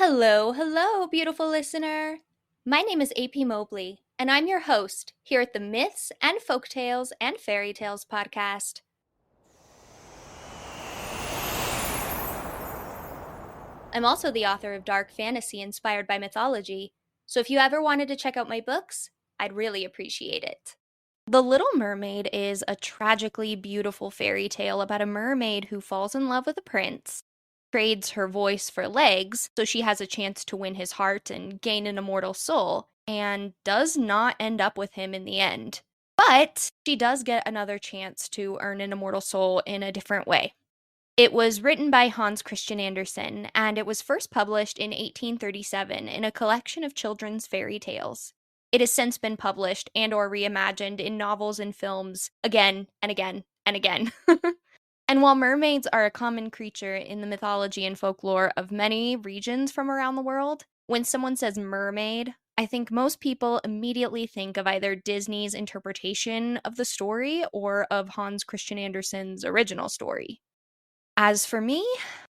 Hello, hello, beautiful listener. My name is AP Mobley, and I'm your host here at the Myths and Folktales and Fairy Tales podcast. I'm also the author of dark fantasy inspired by mythology, so if you ever wanted to check out my books, I'd really appreciate it. The Little Mermaid is a tragically beautiful fairy tale about a mermaid who falls in love with a prince, trades her voice for legs so she has a chance to win his heart and gain an immortal soul, and does not end up with him in the end. But she does get another chance to earn an immortal soul in a different way. It was written by Hans Christian Andersen, and it was first published in 1837 in a collection of children's fairy tales. It has since been published and or reimagined in novels and films again and again and again. And while mermaids are a common creature in the mythology and folklore of many regions from around the world, when someone says mermaid, I think most people immediately think of either Disney's interpretation of the story or of Hans Christian Andersen's original story. As for me,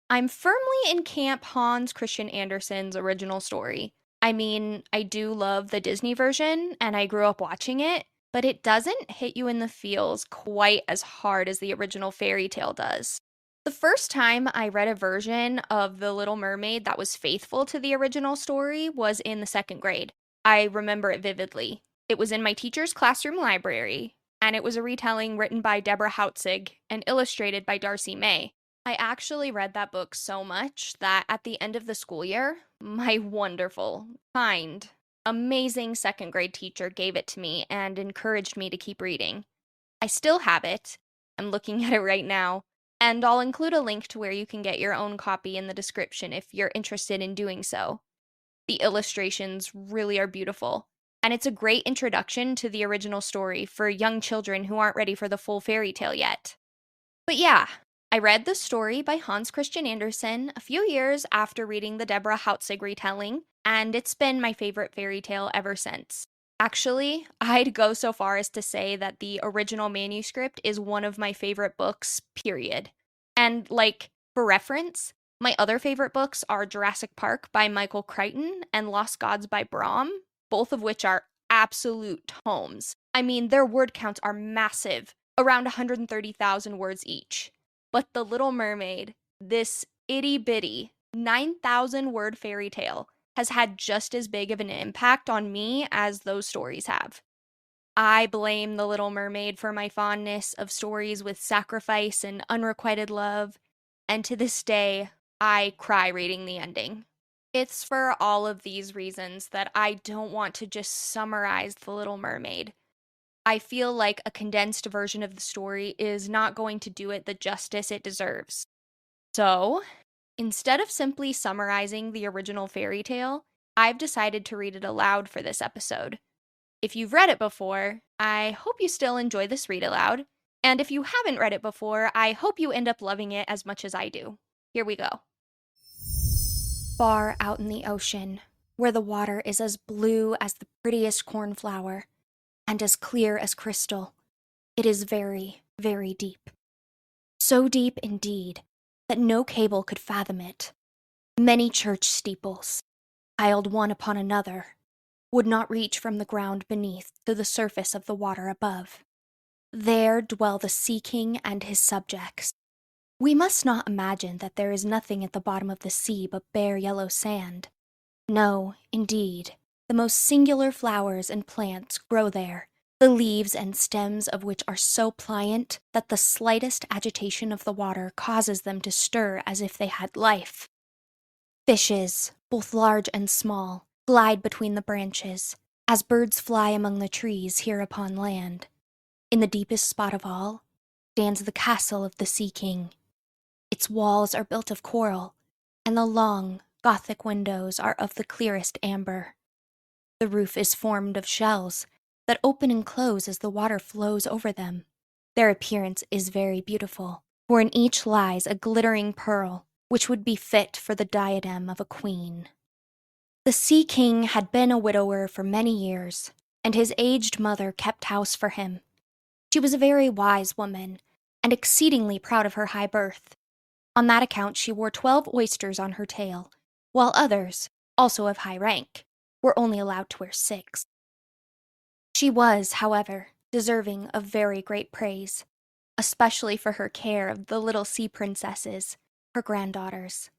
I'm firmly in camp Hans Christian Andersen's original story. I mean, I do love the Disney version, and I grew up watching it, but it doesn't hit you in the feels quite as hard as the original fairy tale does. The first time I read a version of The Little Mermaid that was faithful to the original story was in the second grade. I remember it vividly. It was in my teacher's classroom library, and it was a retelling written by Deborah Hautzig and illustrated by Darcy May. I actually read that book so much that at the end of the school year, my wonderful, kind, amazing second grade teacher gave it to me and encouraged me to keep reading. I still have it. I'm looking at it right now. And I'll include a link to where you can get your own copy in the description if you're interested in doing so. The illustrations really are beautiful. And it's a great introduction to the original story for young children who aren't ready for the full fairy tale yet. But yeah, I read the story by Hans Christian Andersen a few years after reading the Deborah Hautzig retelling, and it's been my favorite fairy tale ever since. Actually, I'd go so far as to say that the original manuscript is one of my favorite books, period. And, for reference, my other favorite books are Jurassic Park by Michael Crichton and Lost Gods by Brom, both of which are absolute tomes. I mean, their word counts are massive, around 130,000 words each. But The Little Mermaid, this itty bitty 9,000 word fairy tale, has had just as big of an impact on me as those stories have. I blame The Little Mermaid for my fondness of stories with sacrifice and unrequited love, and to this day, I cry reading the ending. It's for all of these reasons that I don't want to just summarize The Little Mermaid. I feel like a condensed version of the story is not going to do it the justice it deserves. So, instead of simply summarizing the original fairy tale, I've decided to read it aloud for this episode. If you've read it before, I hope you still enjoy this read aloud. And if you haven't read it before, I hope you end up loving it as much as I do. Here we go. Far out in the ocean, where the water is as blue as the prettiest cornflower, and as clear as crystal, it is very, very deep. So deep indeed that no cable could fathom it. Many church steeples, piled one upon another, would not reach from the ground beneath to the surface of the water above. There dwell the Sea King and his subjects. We must not imagine that there is nothing at the bottom of the sea but bare yellow sand. No, indeed, the most singular flowers and plants grow there, the leaves and stems of which are so pliant that the slightest agitation of the water causes them to stir as if they had life. Fishes, both large and small, glide between the branches, as birds fly among the trees here upon land. In the deepest spot of all stands the castle of the Sea King. Its walls are built of coral, and the long, Gothic windows are of the clearest amber. The roof is formed of shells that open and close as the water flows over them. Their appearance is very beautiful, for in each lies a glittering pearl, which would be fit for the diadem of a queen. The Sea King had been a widower for many years, and his aged mother kept house for him. She was a very wise woman, and exceedingly proud of her high birth. On that account she wore 12 oysters on her tail, while others, also of high rank, were only allowed to wear 6. She was, however, deserving of very great praise, especially for her care of the little sea princesses, her granddaughters.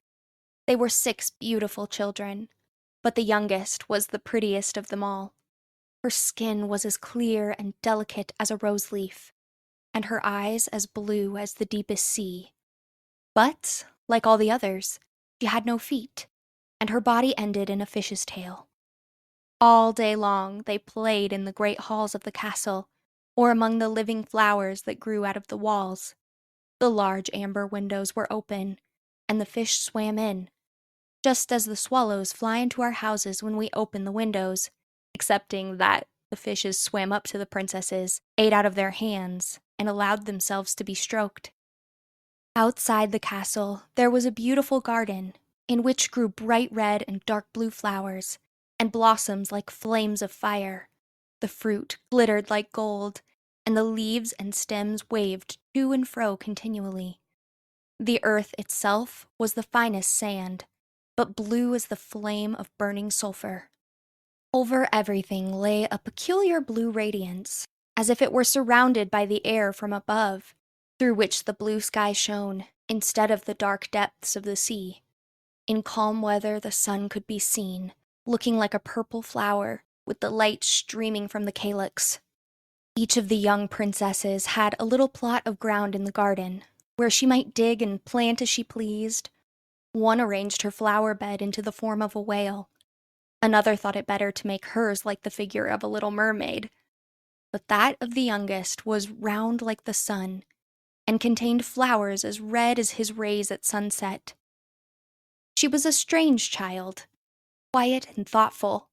They were 6 beautiful children, but the youngest was the prettiest of them all. Her skin was as clear and delicate as a rose leaf, and her eyes as blue as the deepest sea. But, like all the others, she had no feet, and her body ended in a fish's tail. All day long they played in the great halls of the castle, or among the living flowers that grew out of the walls. The large amber windows were open, and the fish swam in, just as the swallows fly into our houses when we open the windows, excepting that the fishes swam up to the princesses, ate out of their hands, and allowed themselves to be stroked. Outside the castle, there was a beautiful garden, in which grew bright red and dark blue flowers, and blossoms like flames of fire. The fruit glittered like gold, and the leaves and stems waved to and fro continually. The earth itself was the finest sand, but blue as the flame of burning sulfur. Over everything lay a peculiar blue radiance, as if it were surrounded by the air from above, through which the blue sky shone, instead of the dark depths of the sea. In calm weather the sun could be seen, looking like a purple flower, with the light streaming from the calyx. Each of the young princesses had a little plot of ground in the garden, where she might dig and plant as she pleased. One arranged her flower bed into the form of a whale. Another thought it better to make hers like the figure of a little mermaid. But that of the youngest was round like the sun, and contained flowers as red as his rays at sunset. She was a strange child, quiet and thoughtful,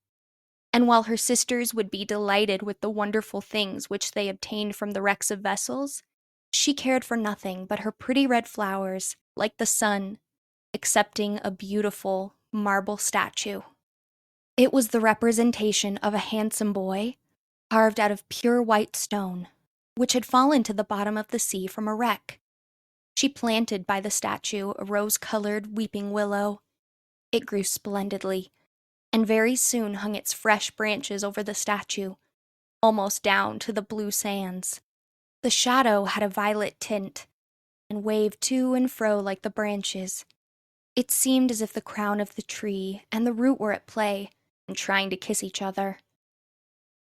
and while her sisters would be delighted with the wonderful things which they obtained from the wrecks of vessels, she cared for nothing but her pretty red flowers, like the sun, excepting a beautiful marble statue. It was the representation of a handsome boy, carved out of pure white stone, which had fallen to the bottom of the sea from a wreck. She planted by the statue a rose-colored weeping willow. It grew splendidly, and very soon hung its fresh branches over the statue, almost down to the blue sands. The shadow had a violet tint, and waved to and fro like the branches. It seemed as if the crown of the tree and the root were at play, and trying to kiss each other.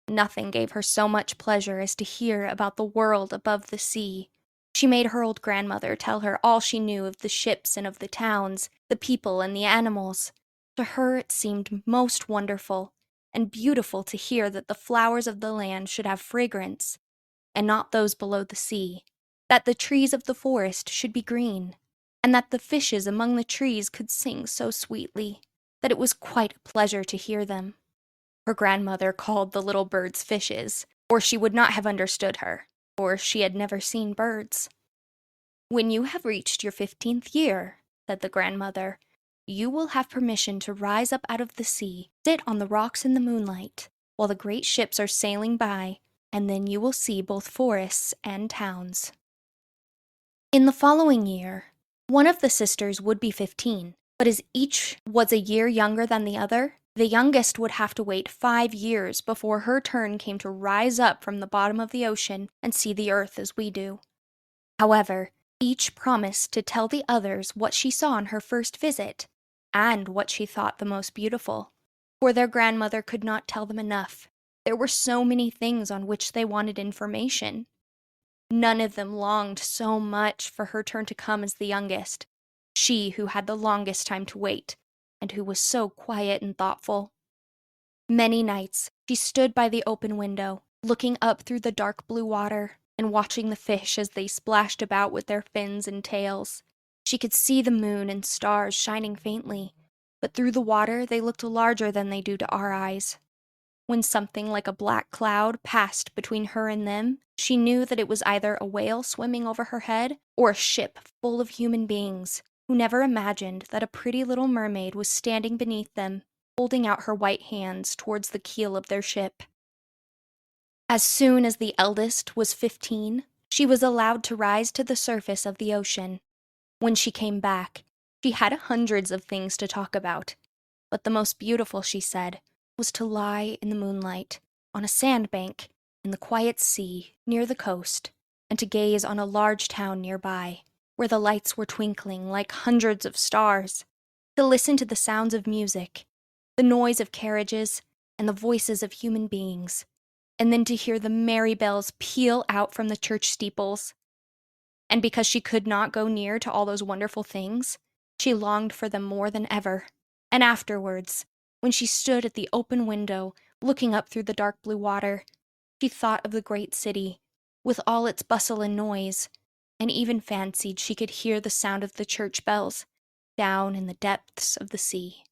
Nothing gave her so much pleasure as to hear about the world above the sea. She made her old grandmother tell her all she knew of the ships and of the towns, the people and the animals. To her it seemed most wonderful and beautiful to hear that the flowers of the land should have fragrance, and not those below the sea, that the trees of the forest should be green, and that the fishes among the trees could sing so sweetly that it was quite a pleasure to hear them. Her grandmother called the little birds fishes, or she would not have understood her, for she had never seen birds. "When you have reached your 15th year," said the grandmother, "you will have permission to rise up out of the sea, sit on the rocks in the moonlight, while the great ships are sailing by, and then you will see both forests and towns." In the following year, one of the sisters would be 15, but as each was a year younger than the other, the youngest would have to wait 5 years before her turn came to rise up from the bottom of the ocean and see the earth as we do. However, each promised to tell the others what she saw on her first visit, and what she thought the most beautiful, for their grandmother could not tell them enough. There were so many things on which they wanted information. None of them longed so much for her turn to come as the youngest, she who had the longest time to wait, and who was so quiet and thoughtful. Many nights she stood by the open window, looking up through the dark blue water, and watching the fish as they splashed about with their fins and tails. She could see the moon and stars shining faintly, but through the water they looked larger than they do to our eyes. When something like a black cloud passed between her and them, she knew that it was either a whale swimming over her head or a ship full of human beings, who never imagined that a pretty little mermaid was standing beneath them, holding out her white hands towards the keel of their ship. As soon as the eldest was 15, she was allowed to rise to the surface of the ocean. When she came back, she had hundreds of things to talk about, But the most beautiful, she said, was to lie in the moonlight, on a sandbank, in the quiet sea, near the coast, and to gaze on a large town nearby, where the lights were twinkling like hundreds of stars, to listen to the sounds of music, the noise of carriages, and the voices of human beings, and then to hear the merry bells peal out from the church steeples. And because she could not go near to all those wonderful things, she longed for them more than ever. And afterwards, when she stood at the open window, looking up through the dark blue water, she thought of the great city, with all its bustle and noise, and even fancied she could hear the sound of the church bells down in the depths of the sea.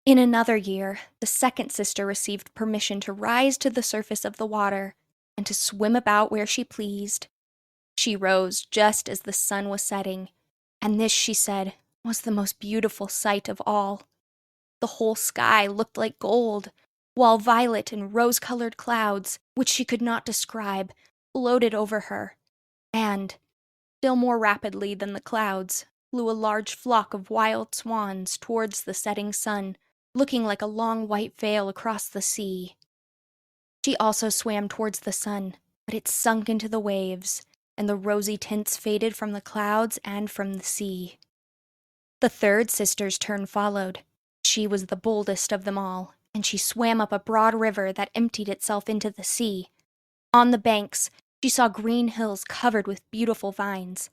In another year, the second sister received permission to rise to the surface of the water and to swim about where she pleased. She rose just as the sun was setting, and this, she said, was the most beautiful sight of all. The whole sky looked like gold, while violet and rose-colored clouds, which she could not describe, floated over her, and, still more rapidly than the clouds, flew a large flock of wild swans towards the setting sun, looking like a long white veil across the sea. She also swam towards the sun, but it sunk into the waves, and the rosy tints faded from the clouds and from the sea. The third sister's turn followed. She was the boldest of them all, and she swam up a broad river that emptied itself into the sea. On the banks, she saw green hills covered with beautiful vines.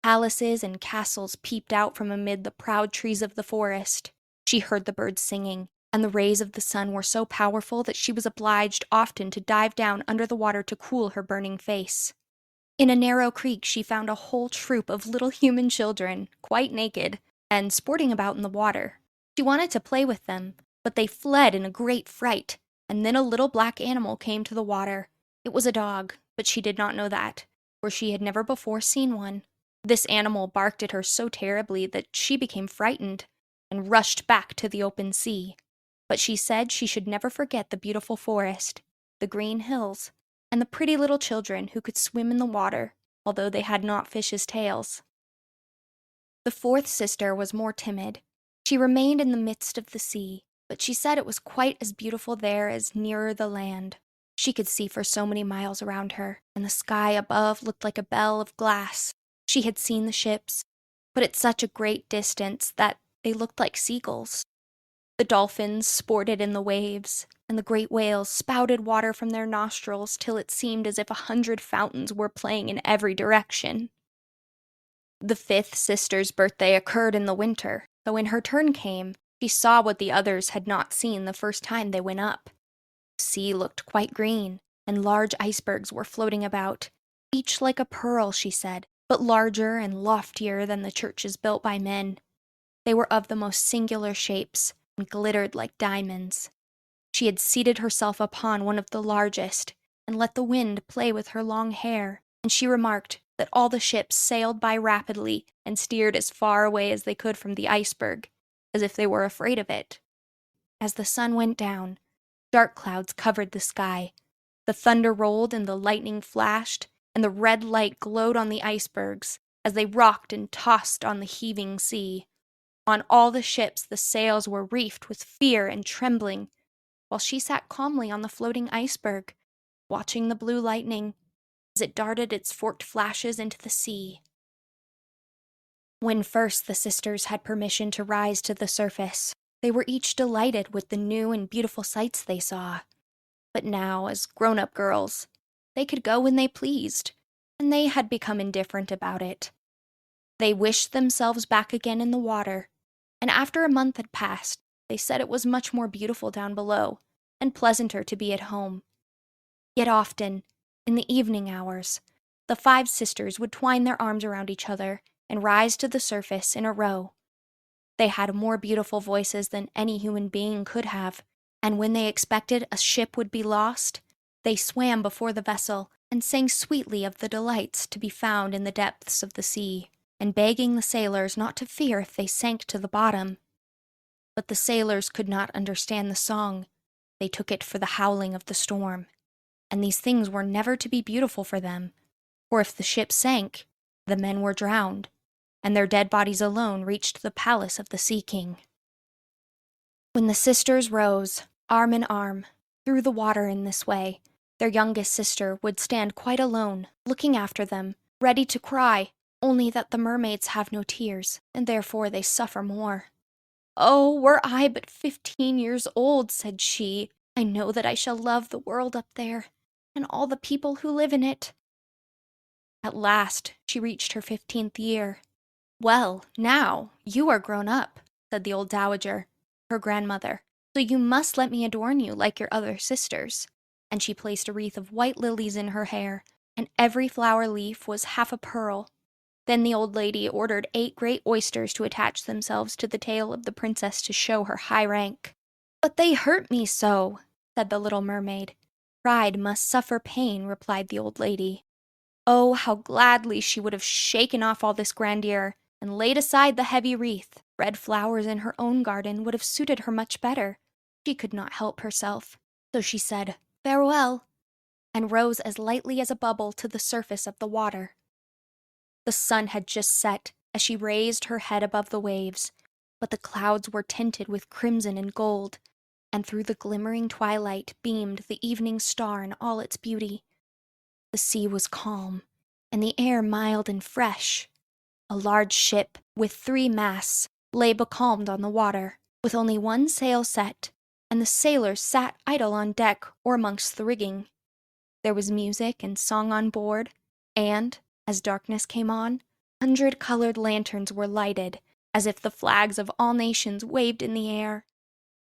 Palaces and castles peeped out from amid the proud trees of the forest. She heard the birds singing, and the rays of the sun were so powerful that she was obliged often to dive down under the water to cool her burning face. In a narrow creek she found a whole troop of little human children, quite naked, and sporting about in the water. She wanted to play with them, but they fled in a great fright, and then a little black animal came to the water. It was a dog, but she did not know that, for she had never before seen one. This animal barked at her so terribly that she became frightened, and rushed back to the open sea. But she said she should never forget the beautiful forest, the green hills, and the pretty little children who could swim in the water, although they had not fishes' tails. The fourth sister was more timid. She remained in the midst of the sea, but she said it was quite as beautiful there as nearer the land. She could see for so many miles around her, and the sky above looked like a bell of glass. She had seen the ships, but at such a great distance that they looked like seagulls. The dolphins sported in the waves, and the great whales spouted water from their nostrils till it seemed as if 100 fountains were playing in every direction. The fifth sister's birthday occurred in the winter, so when her turn came, she saw what the others had not seen the first time they went up. The sea looked quite green, and large icebergs were floating about, each like a pearl, she said, but larger and loftier than the churches built by men. They were of the most singular shapes, and glittered like diamonds. She had seated herself upon one of the largest, and let the wind play with her long hair, and she remarked that all the ships sailed by rapidly and steered as far away as they could from the iceberg, as if they were afraid of it. As the sun went down, dark clouds covered the sky. The thunder rolled and the lightning flashed, and the red light glowed on the icebergs as they rocked and tossed on the heaving sea. On all the ships the sails were reefed with fear and trembling, while she sat calmly on the floating iceberg, watching the blue lightning as it darted its forked flashes into the sea. When first the sisters had permission to rise to the surface, they were each delighted with the new and beautiful sights they saw. But now, as grown-up girls, they could go when they pleased, and they had become indifferent about it. They wished themselves back again in the water, and after a month had passed, they said it was much more beautiful down below, and pleasanter to be at home. Yet often, in the evening hours, the 5 sisters would twine their arms around each other and rise to the surface in a row. They had more beautiful voices than any human being could have, and when they expected a ship would be lost, they swam before the vessel and sang sweetly of the delights to be found in the depths of the sea, and begging the sailors not to fear if they sank to the bottom. But the sailors could not understand the song. They took it for the howling of the storm, and these things were never to be beautiful for them, for if the ship sank, the men were drowned, and their dead bodies alone reached the palace of the Sea King. When the sisters rose, arm in arm, through the water in this way, their youngest sister would stand quite alone, looking after them, ready to cry, only that the mermaids have no tears, and therefore they suffer more. "Oh, were I but 15 years old," said she, "I know that I shall love the world up there, and all the people who live in it." At last she reached her 15th year. "Well, now, you are grown up," said the old dowager, her grandmother, "so you must let me adorn you like your other sisters." And she placed a wreath of white lilies in her hair, and every flower leaf was half a pearl. Then the old lady ordered 8 great oysters to attach themselves to the tail of the princess to show her high rank. "But they hurt me so," said the little mermaid. "Pride must suffer pain," replied the old lady. Oh, how gladly she would have shaken off all this grandeur and laid aside the heavy wreath. Red flowers in her own garden would have suited her much better. She could not help herself. So she said, "Farewell," and rose as lightly as a bubble to the surface of the water. The sun had just set as she raised her head above the waves, but the clouds were tinted with crimson and gold, and through the glimmering twilight beamed the evening star in all its beauty. The sea was calm, and the air mild and fresh. A large ship, with 3 masts, lay becalmed on the water, with only 1 sail set, and the sailors sat idle on deck or amongst the rigging. There was music and song on board, and, as darkness came on, 100-colored lanterns were lighted, as if the flags of all nations waved in the air.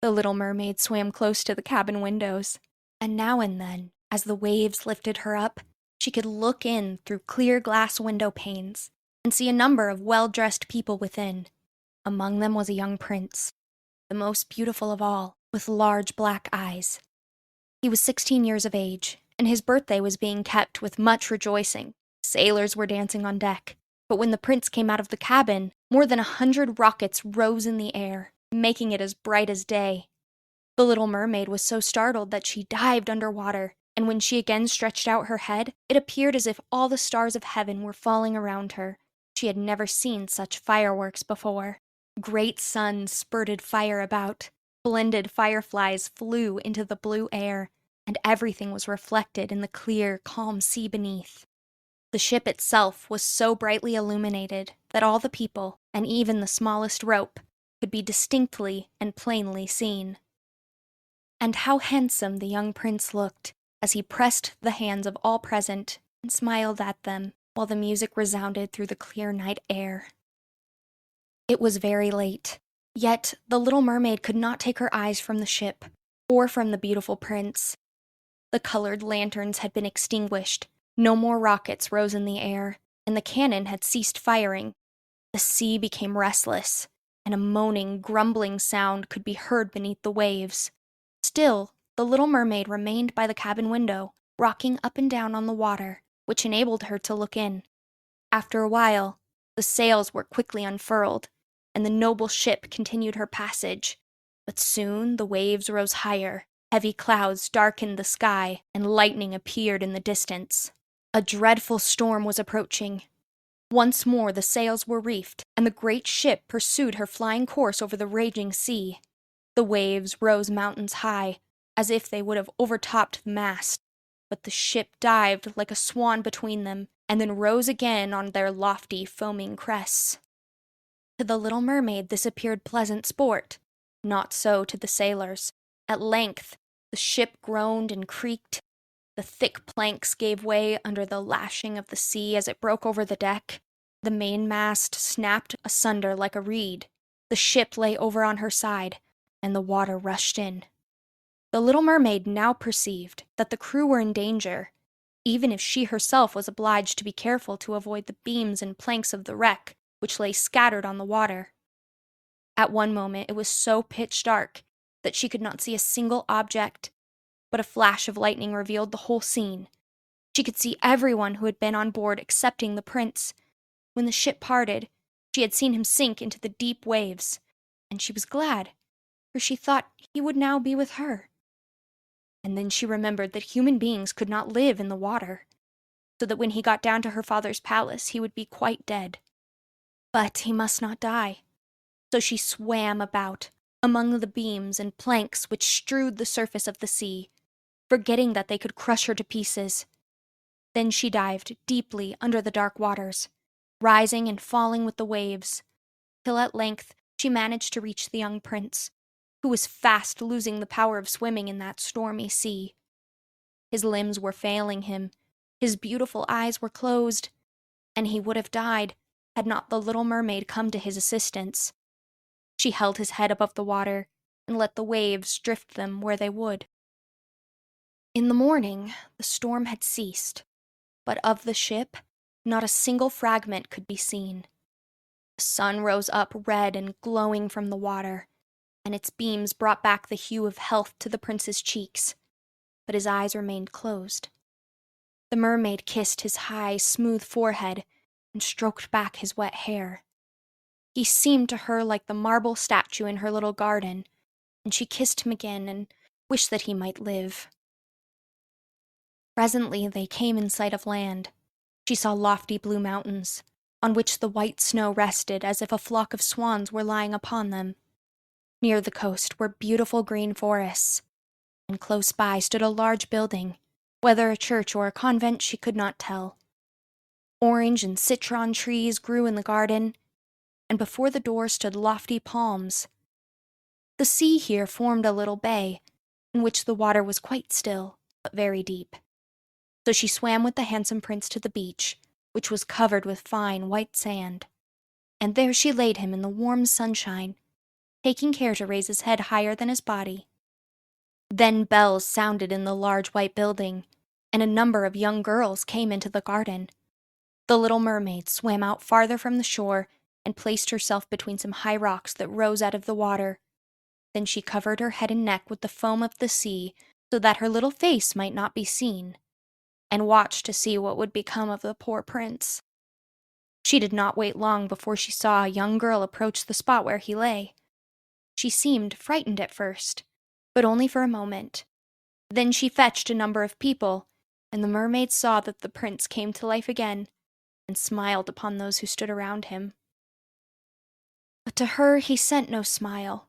The little mermaid swam close to the cabin windows, and now and then, as the waves lifted her up, she could look in through clear glass window panes and see a number of well-dressed people within. Among them was a young prince, the most beautiful of all, with large black eyes. He was 16 years of age, and his birthday was being kept with much rejoicing. Sailors were dancing on deck, but when the prince came out of the cabin, more than 100 rockets rose in the air, making it as bright as day. The little mermaid was so startled that she dived underwater, and when she again stretched out her head, it appeared as if all the stars of heaven were falling around her. She had never seen such fireworks before. Great suns spurted fire about, splendid fireflies flew into the blue air, and everything was reflected in the clear, calm sea beneath. The ship itself was so brightly illuminated that all the people, and even the smallest rope, could be distinctly and plainly seen. And how handsome the young prince looked as he pressed the hands of all present and smiled at them while the music resounded through the clear night air. It was very late, yet the little mermaid could not take her eyes from the ship or from the beautiful prince. The colored lanterns had been extinguished, no more rockets rose in the air, and the cannon had ceased firing. The sea became restless, and a moaning, grumbling sound could be heard beneath the waves. Still, the little mermaid remained by the cabin window, rocking up and down on the water, which enabled her to look in. After a while, the sails were quickly unfurled, and the noble ship continued her passage. But soon the waves rose higher, heavy clouds darkened the sky, and lightning appeared in the distance. A dreadful storm was approaching. Once more the sails were reefed, and the great ship pursued her flying course over the raging sea. The waves rose mountains high, as if they would have overtopped the mast, but the ship dived like a swan between them, and then rose again on their lofty, foaming crests. To the little mermaid this appeared pleasant sport. Not so to the sailors. At length, the ship groaned and creaked. The thick planks gave way under the lashing of the sea as it broke over the deck. The mainmast snapped asunder like a reed. The ship lay over on her side, and the water rushed in. The little mermaid now perceived that the crew were in danger, even if she herself was obliged to be careful to avoid the beams and planks of the wreck, which lay scattered on the water. At one moment it was so pitch dark that she could not see a single object, but a flash of lightning revealed the whole scene. She could see everyone who had been on board excepting the prince. When the ship parted, she had seen him sink into the deep waves, and she was glad, for she thought he would now be with her. And then she remembered that human beings could not live in the water, so that when he got down to her father's palace he would be quite dead. But he must not die. So she swam about, among the beams and planks which strewed the surface of the sea, forgetting that they could crush her to pieces. Then she dived deeply under the dark waters, rising and falling with the waves, till at length she managed to reach the young prince, who was fast losing the power of swimming in that stormy sea. His limbs were failing him, his beautiful eyes were closed, and he would have died had not the little mermaid come to his assistance. She held his head above the water and let the waves drift them where they would. In the morning, the storm had ceased, but of the ship, not a single fragment could be seen. The sun rose up red and glowing from the water, and its beams brought back the hue of health to the prince's cheeks, but his eyes remained closed. The mermaid kissed his high, smooth forehead and stroked back his wet hair. He seemed to her like the marble statue in her little garden, and she kissed him again and wished that he might live. Presently they came in sight of land. She saw lofty blue mountains, on which the white snow rested as if a flock of swans were lying upon them. Near the coast were beautiful green forests, and close by stood a large building, whether a church or a convent she could not tell. Orange and citron trees grew in the garden, and before the door stood lofty palms. The sea here formed a little bay, in which the water was quite still, but very deep. So she swam with the handsome prince to the beach, which was covered with fine white sand, and there she laid him in the warm sunshine, taking care to raise his head higher than his body. Then bells sounded in the large white building, and a number of young girls came into the garden. The little mermaid swam out farther from the shore and placed herself between some high rocks that rose out of the water. Then she covered her head and neck with the foam of the sea so that her little face might not be seen, and watched to see what would become of the poor prince. She did not wait long before she saw a young girl approach the spot where he lay. She seemed frightened at first, but only for a moment. Then she fetched a number of people, and the mermaid saw that the prince came to life again, and smiled upon those who stood around him. But to her he sent no smile.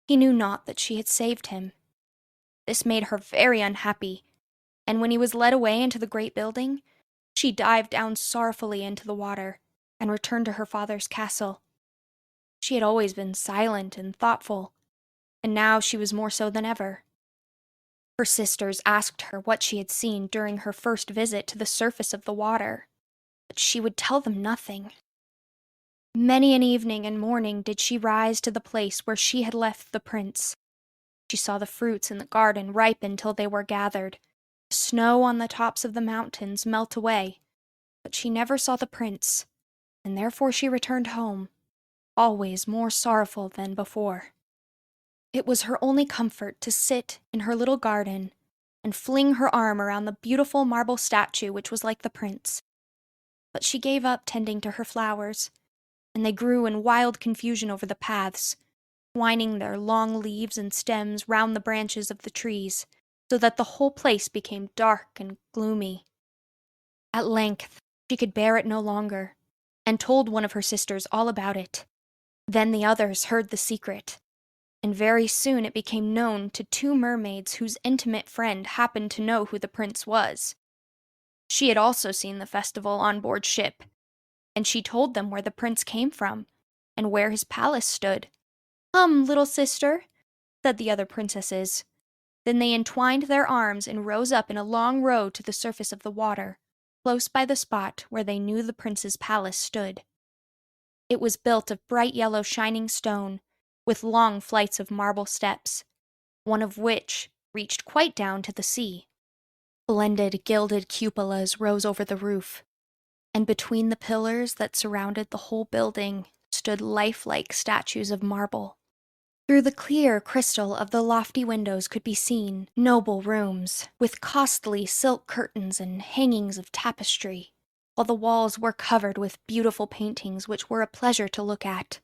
He knew not that she had saved him. This made her very unhappy, and when he was led away into the great building, she dived down sorrowfully into the water and returned to her father's castle. She had always been silent and thoughtful, and now she was more so than ever. Her sisters asked her what she had seen during her first visit to the surface of the water, but she would tell them nothing. Many an evening and morning did she rise to the place where she had left the prince. She saw the fruits in the garden ripen till they were gathered, the snow on the tops of the mountains melt away, but she never saw the prince, and therefore she returned home, always more sorrowful than before. It was her only comfort to sit in her little garden and fling her arm around the beautiful marble statue which was like the prince. But she gave up tending to her flowers, and they grew in wild confusion over the paths, twining their long leaves and stems round the branches of the trees, so that the whole place became dark and gloomy. At length, she could bear it no longer, and told one of her sisters all about it. Then the others heard the secret, and very soon it became known to two mermaids whose intimate friend happened to know who the prince was. She had also seen the festival on board ship, and she told them where the prince came from, and where his palace stood. "Come, little sister," said the other princesses. Then they entwined their arms and rose up in a long row to the surface of the water, close by the spot where they knew the prince's palace stood. It was built of bright yellow shining stone, with long flights of marble steps, one of which reached quite down to the sea. Splendid gilded cupolas rose over the roof, and between the pillars that surrounded the whole building stood lifelike statues of marble. Through the clear crystal of the lofty windows could be seen noble rooms, with costly silk curtains and hangings of tapestry, while the walls were covered with beautiful paintings which were a pleasure to look at.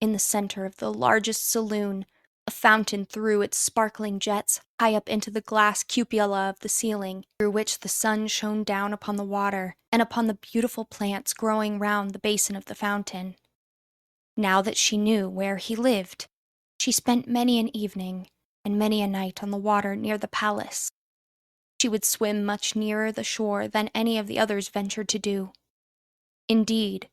In the center of the largest saloon, a fountain threw its sparkling jets high up into the glass cupola of the ceiling, through which the sun shone down upon the water and upon the beautiful plants growing round the basin of the fountain. Now that she knew where he lived, She spent many an evening and many a night on the water near the palace. She would swim much nearer the shore than any of the others ventured to do. Indeed,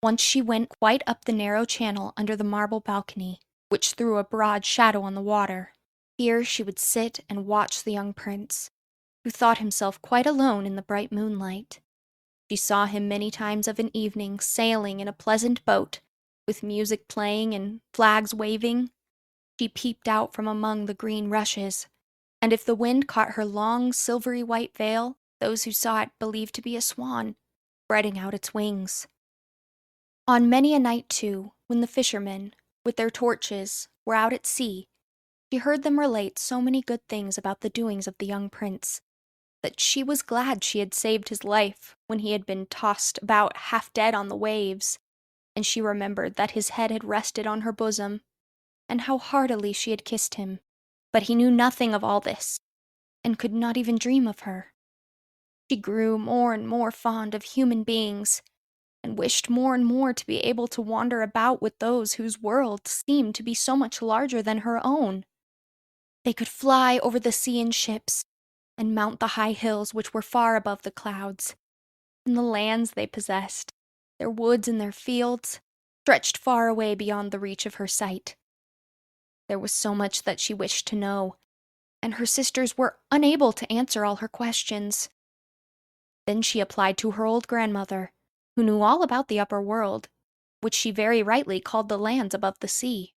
once she went quite up the narrow channel under the marble balcony, which threw a broad shadow on the water. Here she would sit and watch the young prince, who thought himself quite alone in the bright moonlight. She saw him many times of an evening sailing in a pleasant boat, with music playing and flags waving. She peeped out from among the green rushes, and if the wind caught her long silvery white veil, those who saw it believed to be a swan, spreading out its wings. On many a night, too, when the fishermen, with their torches, were out at sea, she heard them relate so many good things about the doings of the young prince, that she was glad she had saved his life when he had been tossed about half dead on the waves, and she remembered that his head had rested on her bosom, and how heartily she had kissed him. But he knew nothing of all this, and could not even dream of her. She grew more and more fond of human beings, and wished more and more to be able to wander about with those whose worlds seemed to be so much larger than her own. They could fly over the sea in ships, and mount the high hills which were far above the clouds, and the lands they possessed, their woods and their fields, stretched far away beyond the reach of her sight. There was so much that she wished to know, and her sisters were unable to answer all her questions. Then she applied to her old grandmother, who knew all about the upper world, which she very rightly called the lands above the sea.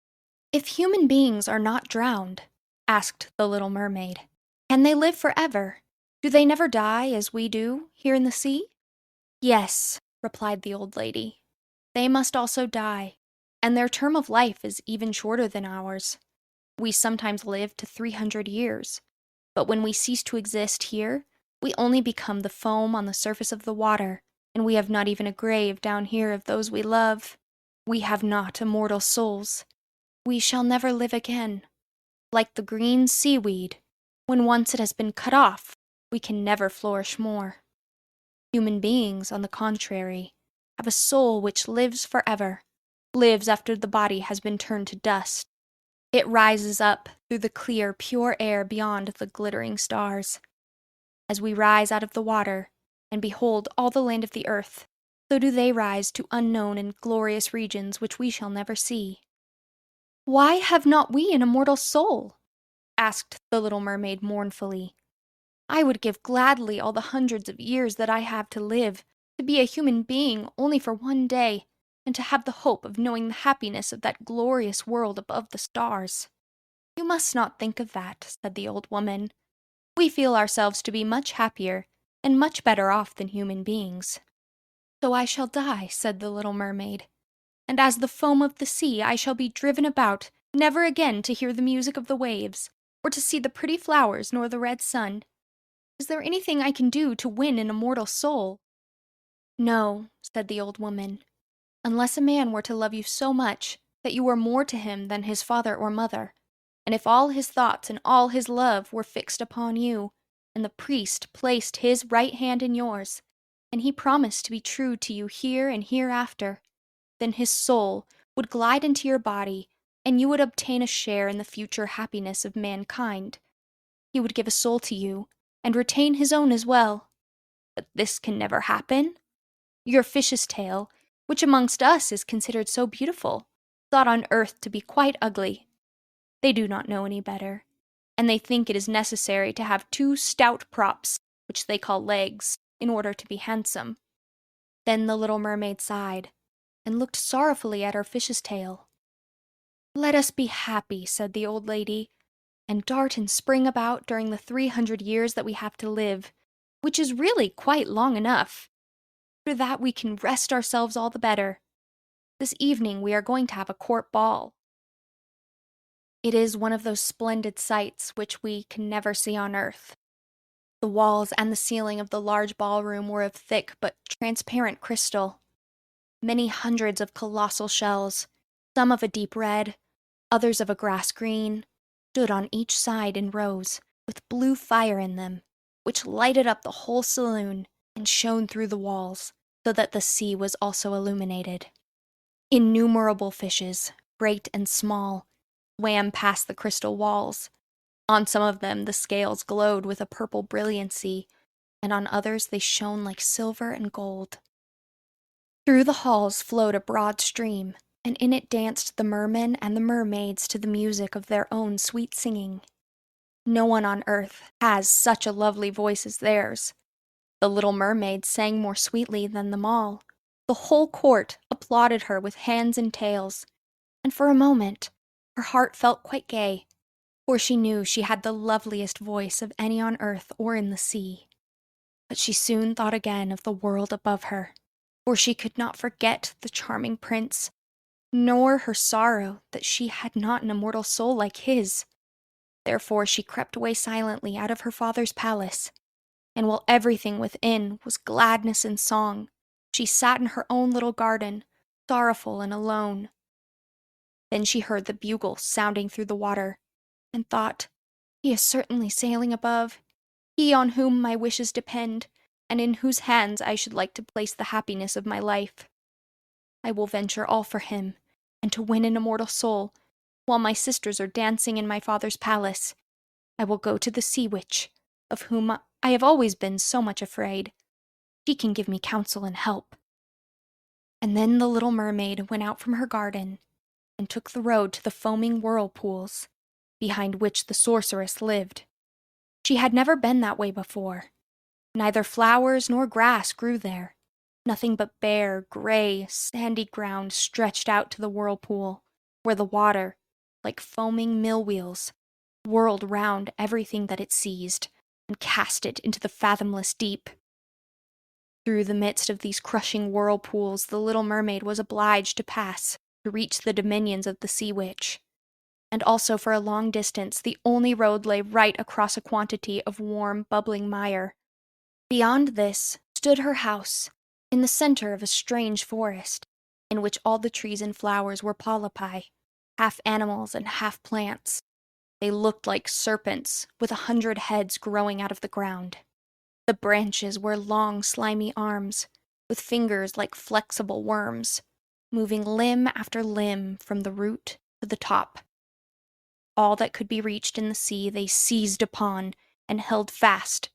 "If human beings are not drowned," asked the little mermaid, "can they live forever? Do they never die as we do here in the sea?" "Yes," replied the old lady, "they must also die, and their term of life is even shorter than ours. We sometimes live to 300 years, but when we cease to exist here, we only become the foam on the surface of the water, and we have not even a grave down here of those we love. We have not immortal souls. We shall never live again. Like the green seaweed, when once it has been cut off, we can never flourish more. Human beings, on the contrary, have a soul which lives forever, lives after the body has been turned to dust. It rises up through the clear, pure air beyond the glittering stars. As we rise out of the water and behold all the land of the earth, so do they rise to unknown and glorious regions which we shall never see." "Why have not we an immortal soul?" asked the little mermaid mournfully. "I would give gladly all the hundreds of years that I have to live, to be a human being only for one day, and to have the hope of knowing the happiness of that glorious world above the stars." "You must not think of that," said the old woman. "We feel ourselves to be much happier and much better off than human beings." "So I shall die," said the little mermaid, "and as the foam of the sea I shall be driven about, never again to hear the music of the waves, or to see the pretty flowers nor the red sun. Is there anything I can do to win an immortal soul?" "No," said the old woman, "unless a man were to love you so much that you were more to him than his father or mother, and if all his thoughts and all his love were fixed upon you, and the priest placed his right hand in yours, and he promised to be true to you here and hereafter, then his soul would glide into your body, and you would obtain a share in the future happiness of mankind. He would give a soul to you, and retain his own as well. But this can never happen. Your fish's tail, which amongst us is considered so beautiful, thought on earth to be quite ugly. They do not know any better, and they think it is necessary to have two stout props, which they call legs, in order to be handsome." Then the little mermaid sighed, and looked sorrowfully at her fish's tail. "Let us be happy," said the old lady, "and dart and spring about during the 300 years that we have to live, which is really quite long enough. After that we can rest ourselves all the better. This evening we are going to have a court ball. It is one of those splendid sights which we can never see on earth. The walls and the ceiling of the large ballroom were of thick but transparent crystal. Many hundreds of colossal shells, some of a deep red, others of a grass green, stood on each side in rows, with blue fire in them, which lighted up the whole saloon and shone through the walls, so that the sea was also illuminated. Innumerable fishes, great and small, swam past the crystal walls. On some of them, the scales glowed with a purple brilliancy, and on others they shone like silver and gold. Through the halls flowed a broad stream, and in it danced the mermen and the mermaids to the music of their own sweet singing. No one on earth has such a lovely voice as theirs. The little mermaid sang more sweetly than them all. The whole court applauded her with hands and tails, and for a moment her heart felt quite gay, for she knew she had the loveliest voice of any on earth or in the sea. But she soon thought again of the world above her, for she could not forget the charming prince, nor her sorrow that she had not an immortal soul like his. Therefore she crept away silently out of her father's palace, and while everything within was gladness and song, she sat in her own little garden, sorrowful and alone. Then she heard the bugle sounding through the water, and thought, "He is certainly sailing above, he on whom my wishes depend, and in whose hands I should like to place the happiness of my life. I will venture all for him, and to win an immortal soul, while my sisters are dancing in my father's palace, I will go to the sea witch, of whom I have always been so much afraid. She can give me counsel and help." And then the little mermaid went out from her garden, and took the road to the foaming whirlpools, behind which the sorceress lived. She had never been that way before. Neither flowers nor grass grew there. Nothing but bare, gray, sandy ground stretched out to the whirlpool, where the water, like foaming mill wheels, whirled round everything that it seized, and cast it into the fathomless deep. Through the midst of these crushing whirlpools the little mermaid was obliged to pass to reach the dominions of the sea witch. And also for a long distance the only road lay right across a quantity of warm, bubbling mire. Beyond this stood her house, in the center of a strange forest, in which all the trees and flowers were polypi, half animals and half plants. They looked like serpents, with 100 heads growing out of the ground. The branches were long, slimy arms, with fingers like flexible worms, moving limb after limb from the root to the top. All that could be reached in the sea they seized upon and held fast,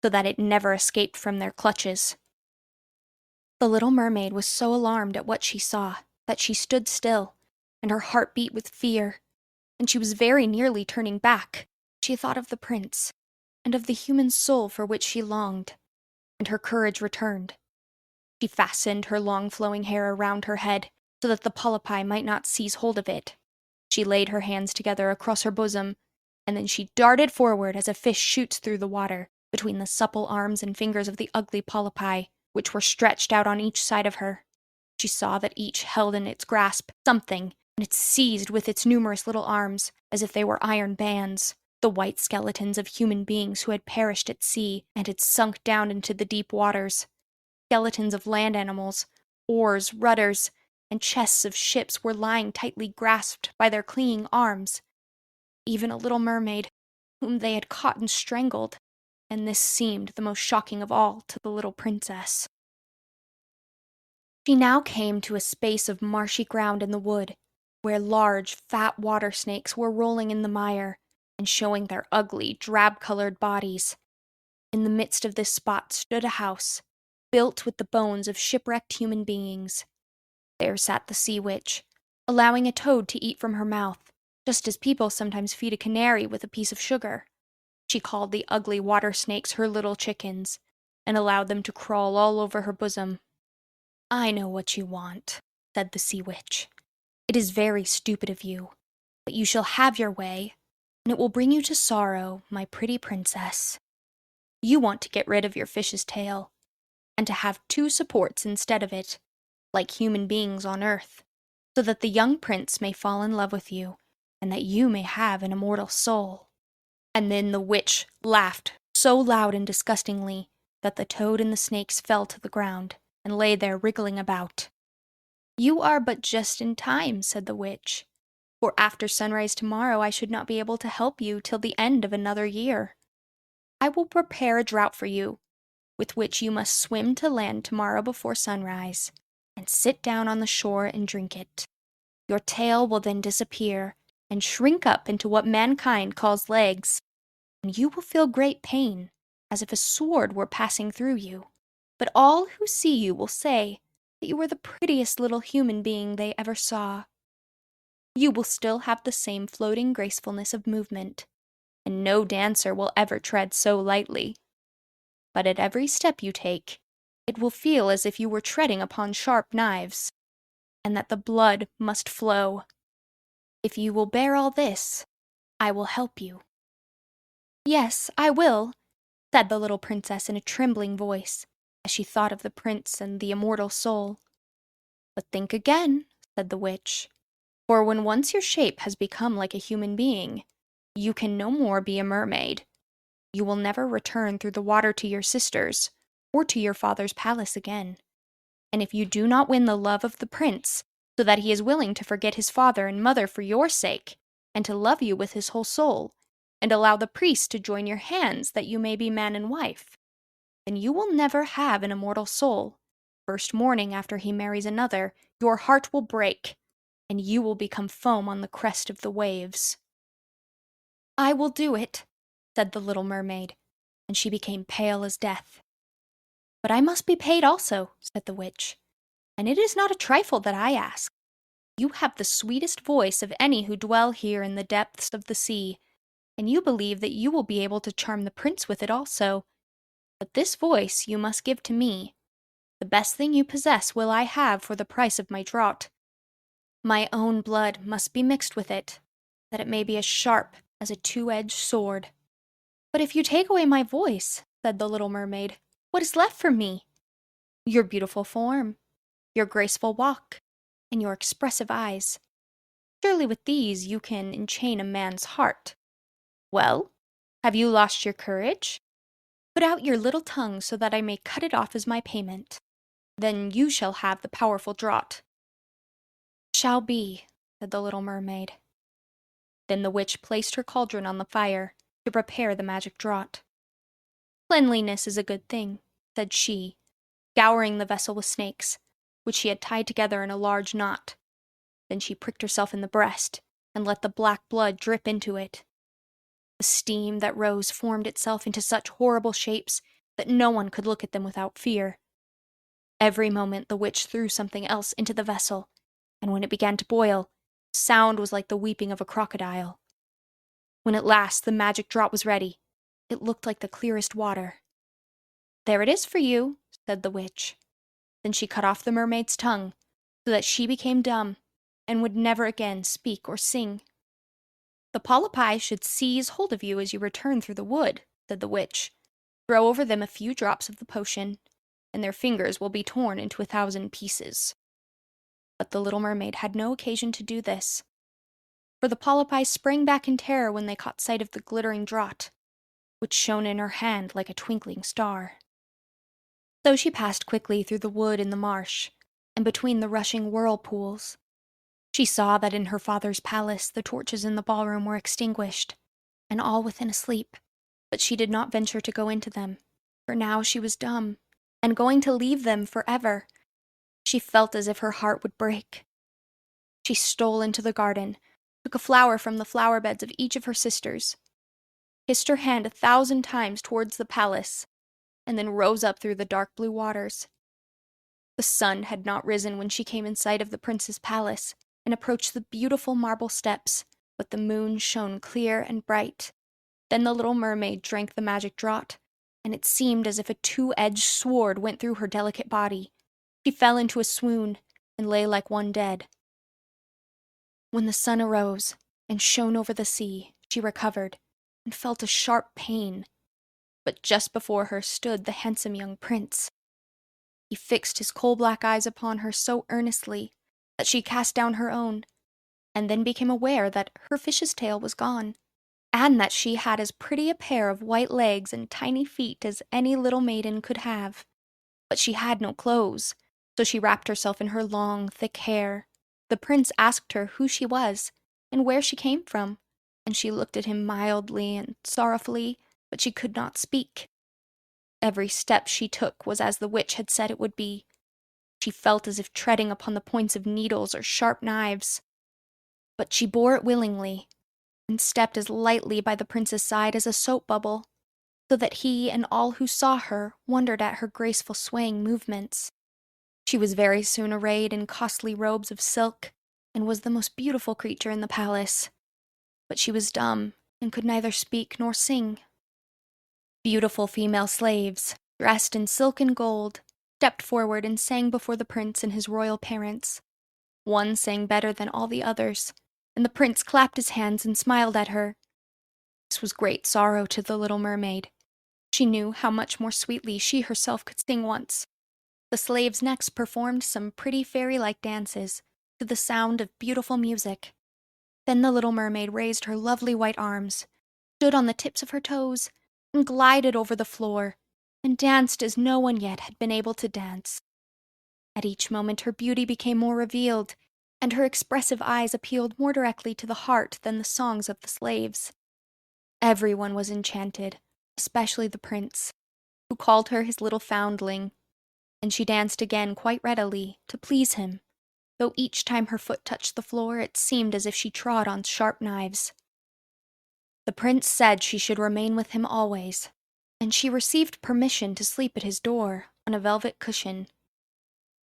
so that it never escaped from their clutches. The little mermaid was so alarmed at what she saw that she stood still, and her heart beat with fear, and she was very nearly turning back. She thought of the prince, and of the human soul for which she longed, and her courage returned. She fastened her long flowing hair around her head, so that the polypi might not seize hold of it. She laid her hands together across her bosom, and then she darted forward as a fish shoots through the water, between the supple arms and fingers of the ugly polypi, which were stretched out on each side of her. She saw that each held in its grasp something, and it seized with its numerous little arms, as if they were iron bands, the white skeletons of human beings who had perished at sea and had sunk down into the deep waters. Skeletons of land animals, oars, rudders, and chests of ships were lying tightly grasped by their clinging arms. Even a little mermaid, whom they had caught and strangled, and this seemed the most shocking of all to the little princess. She now came to a space of marshy ground in the wood, where large, fat water snakes were rolling in the mire, and showing their ugly, drab-colored bodies. In the midst of this spot stood a house, built with the bones of shipwrecked human beings. There sat the sea witch, allowing a toad to eat from her mouth, just as people sometimes feed a canary with a piece of sugar. She called the ugly water snakes her little chickens, and allowed them to crawl all over her bosom. "I know what you want," said the sea witch. "It is very stupid of you, but you shall have your way, and it will bring you to sorrow, my pretty princess. You want to get rid of your fish's tail, and to have 2 supports instead of it, like human beings on earth, so that the young prince may fall in love with you, and that you may have an immortal soul." And then the witch laughed so loud and disgustingly that the toad and the snakes fell to the ground, and lay there wriggling about. "You are but just in time," said the witch, "for after sunrise tomorrow I should not be able to help you till the end of another year. I will prepare a draught for you, with which you must swim to land tomorrow before sunrise, and sit down on the shore and drink it. Your tail will then disappear, and shrink up into what mankind calls legs, and you will feel great pain, as if a sword were passing through you. But all who see you will say that you are the prettiest little human being they ever saw. You will still have the same floating gracefulness of movement, and no dancer will ever tread so lightly. But at every step you take, it will feel as if you were treading upon sharp knives, and that the blood must flow. If you will bear all this, I will help you." "Yes, I will," said the little princess in a trembling voice, as she thought of the prince and the immortal soul. "But think again," said the witch, "for when once your shape has become like a human being, you can no more be a mermaid. You will never return through the water to your sisters, or to your father's palace again. And if you do not win the love of the prince, so that he is willing to forget his father and mother for your sake, and to love you with his whole soul, and allow the priest to join your hands that you may be man and wife, then you will never have an immortal soul. First morning after he marries another, your heart will break, and you will become foam on the crest of the waves." "I will do it," said the little mermaid, and she became pale as death. "But I must be paid also," said the witch, "and it is not a trifle that I ask. You have the sweetest voice of any who dwell here in the depths of the sea, and you believe that you will be able to charm the prince with it also. But this voice you must give to me. The best thing you possess will I have for the price of my draught. My own blood must be mixed with it, that it may be as sharp as a two-edged sword." "But if you take away my voice," said the little mermaid, "what is left for me?" "Your beautiful form, your graceful walk, and your expressive eyes. Surely with these you can enchain a man's heart. Well, have you lost your courage? Put out your little tongue so that I may cut it off as my payment. Then you shall have the powerful draught." "Shall be," said the little mermaid. Then the witch placed her cauldron on the fire to prepare the magic draught. "Cleanliness is a good thing," said she, scouring the vessel with snakes, which she had tied together in a large knot. Then she pricked herself in the breast, and let the black blood drip into it. The steam that rose formed itself into such horrible shapes that no one could look at them without fear. Every moment the witch threw something else into the vessel, and when it began to boil, sound was like the weeping of a crocodile. When at last the magic draught was ready, it looked like the clearest water. "There it is for you," said the witch. Then she cut off the mermaid's tongue, so that she became dumb, and would never again speak or sing. "The polypi should seize hold of you as you return through the wood," said the witch. "Throw over them a few drops of the potion, and their fingers will be torn into 1,000 pieces." But the little mermaid had no occasion to do this, for the polypi sprang back in terror when they caught sight of the glittering draught, which shone in her hand like a twinkling star. So she passed quickly through the wood and the marsh, and between the rushing whirlpools. She saw that in her father's palace the torches in the ballroom were extinguished, and all within asleep, but she did not venture to go into them, for now she was dumb, and going to leave them forever. She felt as if her heart would break. She stole into the garden, took a flower from the flower beds of each of her sisters, kissed her hand 1,000 times towards the palace, and then rose up through the dark blue waters. The sun had not risen when she came in sight of the prince's palace, and approached the beautiful marble steps, but the moon shone clear and bright. Then the little mermaid drank the magic draught, and it seemed as if a two-edged sword went through her delicate body. She fell into a swoon, and lay like one dead. When the sun arose, and shone over the sea, she recovered, and felt a sharp pain. But just before her stood the handsome young prince. He fixed his coal-black eyes upon her so earnestly that she cast down her own, and then became aware that her fish's tail was gone, and that she had as pretty a pair of white legs and tiny feet as any little maiden could have. But she had no clothes, so she wrapped herself in her long, thick hair. The prince asked her who she was, and where she came from, and she looked at him mildly and sorrowfully, but she could not speak. Every step she took was as the witch had said it would be. She felt as if treading upon the points of needles or sharp knives. But she bore it willingly, and stepped as lightly by the prince's side as a soap bubble, so that he and all who saw her wondered at her graceful swaying movements. She was very soon arrayed in costly robes of silk, and was the most beautiful creature in the palace. But she was dumb, and could neither speak nor sing. Beautiful female slaves, dressed in silk and gold, stepped forward and sang before the prince and his royal parents. One sang better than all the others, and the prince clapped his hands and smiled at her. This was great sorrow to the little mermaid. She knew how much more sweetly she herself could sing once. The slaves next performed some pretty fairy-like dances, to the sound of beautiful music. Then the little mermaid raised her lovely white arms, stood on the tips of her toes, and glided over the floor, and danced as no one yet had been able to dance. At each moment her beauty became more revealed, and her expressive eyes appealed more directly to the heart than the songs of the slaves. Everyone was enchanted, especially the prince, who called her his little foundling, and she danced again quite readily, to please him, though each time her foot touched the floor it seemed as if she trod on sharp knives. The prince said she should remain with him always, and she received permission to sleep at his door, on a velvet cushion.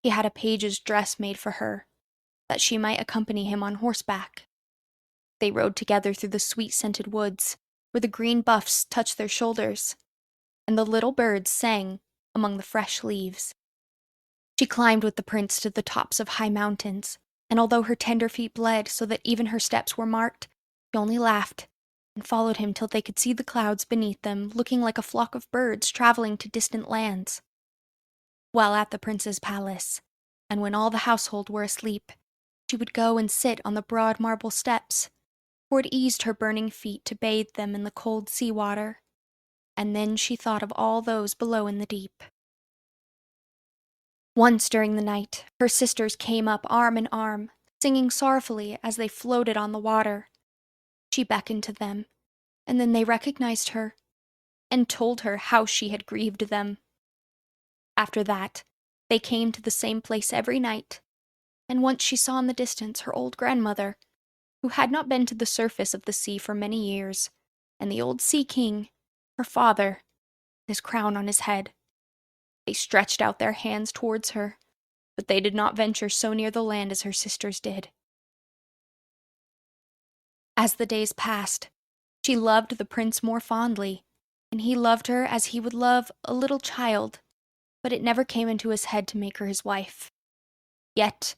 He had a page's dress made for her, that she might accompany him on horseback. They rode together through the sweet-scented woods, where the green buffs touched their shoulders, and the little birds sang among the fresh leaves. She climbed with the prince to the tops of high mountains, and although her tender feet bled so that even her steps were marked, she only laughed, and followed him till they could see the clouds beneath them looking like a flock of birds traveling to distant lands. While at the prince's palace, and when all the household were asleep, she would go and sit on the broad marble steps, for it eased her burning feet to bathe them in the cold sea water, and then she thought of all those below in the deep. Once during the night, her sisters came up arm in arm, singing sorrowfully as they floated on the water. She beckoned to them, and then they recognized her, and told her how she had grieved them. After that, they came to the same place every night, and once she saw in the distance her old grandmother, who had not been to the surface of the sea for many years, and the old sea king, her father, his crown on his head. They stretched out their hands towards her, but they did not venture so near the land as her sisters did. As the days passed, she loved the prince more fondly, and he loved her as he would love a little child, but it never came into his head to make her his wife. Yet,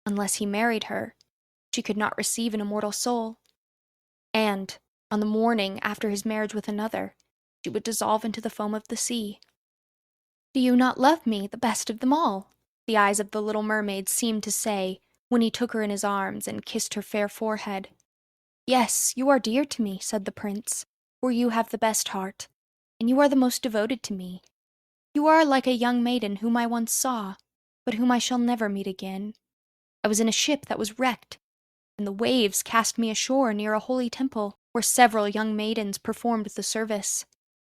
unless he married her, she could not receive an immortal soul. And, on the morning after his marriage with another, she would dissolve into the foam of the sea. "Do you not love me, the best of them all?" the eyes of the little mermaid seemed to say, when he took her in his arms and kissed her fair forehead. "Yes, you are dear to me," said the prince, "for you have the best heart, and you are the most devoted to me. You are like a young maiden whom I once saw, but whom I shall never meet again. I was in a ship that was wrecked, and the waves cast me ashore near a holy temple, where several young maidens performed the service.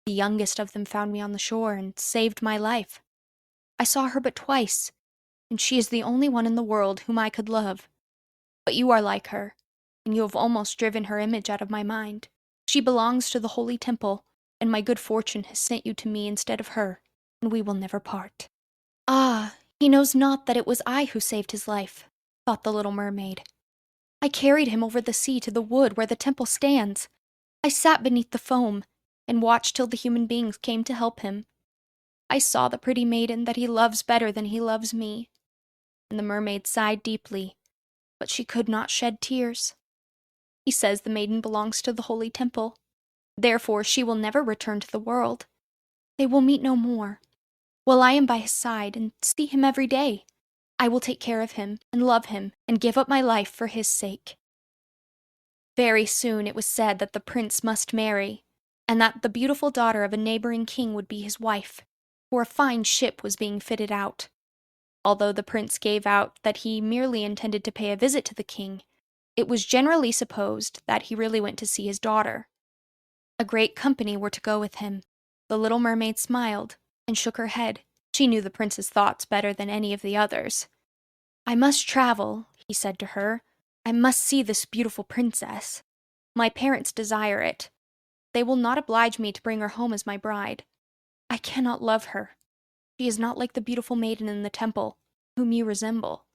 The youngest of them found me on the shore and saved my life. I saw her but twice, and she is the only one in the world whom I could love. But you are like her, and you have almost driven her image out of my mind. She belongs to the holy temple, and my good fortune has sent you to me instead of her, and we will never part." "Ah, he knows not that it was I who saved his life," thought the little mermaid. "I carried him over the sea to the wood where the temple stands. I sat beneath the foam, and watched till the human beings came to help him. I saw the pretty maiden that he loves better than he loves me." And the mermaid sighed deeply, but she could not shed tears. "He says the maiden belongs to the holy temple. Therefore she will never return to the world. They will meet no more. While I am by his side and see him every day, I will take care of him and love him and give up my life for his sake." Very soon it was said that the prince must marry, and that the beautiful daughter of a neighboring king would be his wife, for a fine ship was being fitted out. Although the prince gave out that he merely intended to pay a visit to the king, it was generally supposed that he really went to see his daughter. A great company were to go with him. The little mermaid smiled and shook her head. She knew the prince's thoughts better than any of the others. "I must travel," he said to her. I must see this beautiful princess. My parents desire it. They will not oblige me to bring her home as my bride. I cannot love her. She is not like the beautiful maiden in the temple, whom you resemble.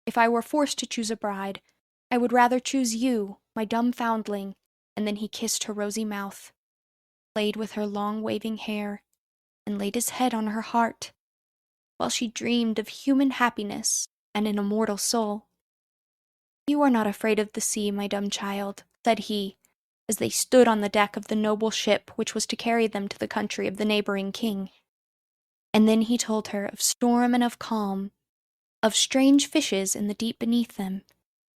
If I were forced to choose a bride, I would rather choose you, my dumb foundling." And then he kissed her rosy mouth, played with her long waving hair, and laid his head on her heart, while she dreamed of human happiness and an immortal soul. "You are not afraid of the sea, my dumb child," said he, as they stood on the deck of the noble ship which was to carry them to the country of the neighboring king. And then he told her of storm and of calm, of strange fishes in the deep beneath them,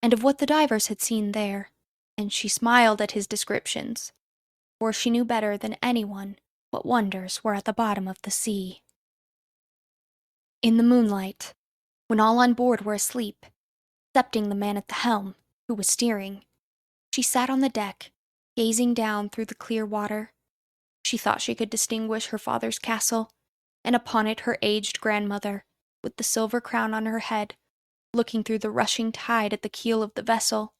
and of what the divers had seen there, and she smiled at his descriptions, for she knew better than anyone what wonders were at the bottom of the sea. In the moonlight, when all on board were asleep, excepting the man at the helm, who was steering, she sat on the deck, gazing down through the clear water. She thought she could distinguish her father's castle, and upon it her aged grandmother, with the silver crown on her head, looking through the rushing tide at the keel of the vessel.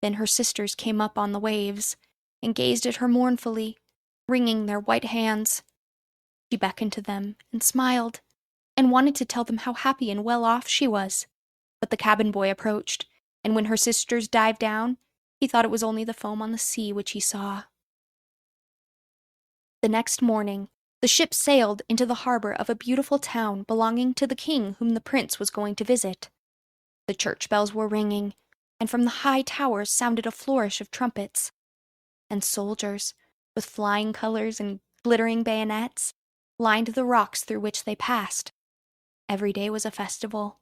Then her sisters came up on the waves, and gazed at her mournfully, wringing their white hands. She beckoned to them, and smiled, and wanted to tell them how happy and well off she was. But the cabin boy approached, and when her sisters dived down, he thought it was only the foam on the sea which he saw. The next morning, the ship sailed into the harbor of a beautiful town belonging to the king whom the prince was going to visit. The church bells were ringing, and from the high towers sounded a flourish of trumpets. And soldiers, with flying colors and glittering bayonets, lined the rocks through which they passed. Every day was a festival.